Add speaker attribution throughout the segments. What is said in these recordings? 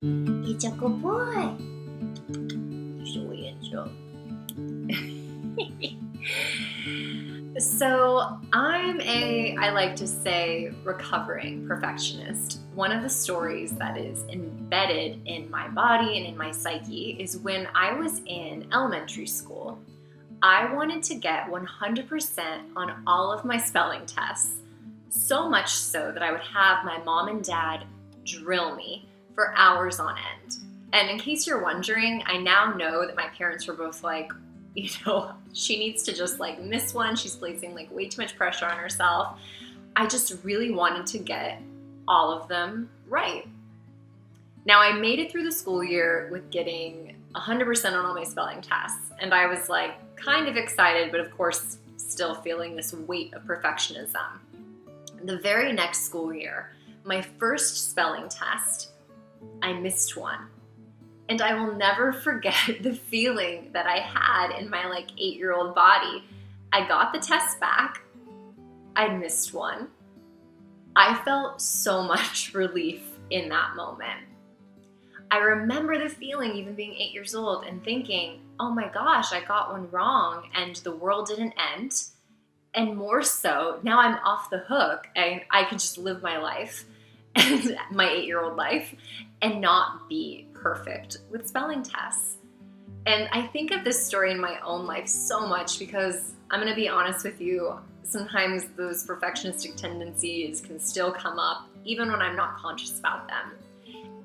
Speaker 1: It's a good boy. So. So I like to say, recovering perfectionist. One of the stories that is embedded in my body and in my psyche is when I was in elementary school. I wanted to get 100% on all of my spelling tests, so much so that I would have my mom and dad drill me for hours on end. And in case you're wondering, I now know that my parents were both like, she needs to just miss one. She's placing way too much pressure on herself. I just really wanted to get all of them right. Now, I made it through the school year with getting 100% on all my spelling tests. And I was kind of excited, but of course, still feeling this weight of perfectionism. The very next school year, my first spelling test, I missed one. And I will never forget the feeling that I had in my 8-year-old body. I got the test back. I missed one. I felt so much relief in that moment. I remember the feeling even being 8 years old and thinking, oh my gosh, I got one wrong and the world didn't end. And more so, now I'm off the hook and I could just live my life, and my 8-year-old life, and not be perfect with spelling tests. And I think of this story in my own life so much because I'm going to be honest with you, sometimes those perfectionistic tendencies can still come up even when I'm not conscious about them.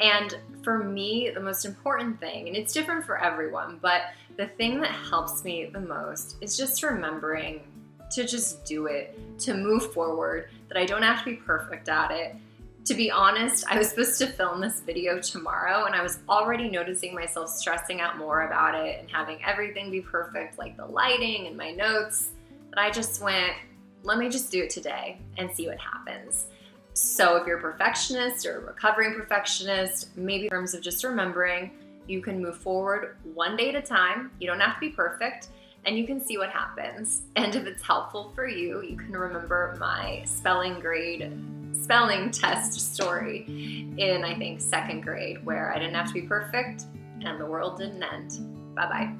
Speaker 1: And for me, the most important thing, and it's different for everyone, but the thing that helps me the most is just remembering to just do it, to move forward, that I don't have to be perfect at it. To be honest, I was supposed to film this video tomorrow and I was already noticing myself stressing out more about it and having everything be perfect, like the lighting and my notes, that I just went, let me just do it today and see what happens. So if you're a perfectionist or a recovering perfectionist, maybe in terms of just remembering, you can move forward one day at a time. You don't have to be perfect and you can see what happens. And if it's helpful for you, you can remember my spelling test story in, I think, second grade, where I didn't have to be perfect and the world didn't end. Bye-bye.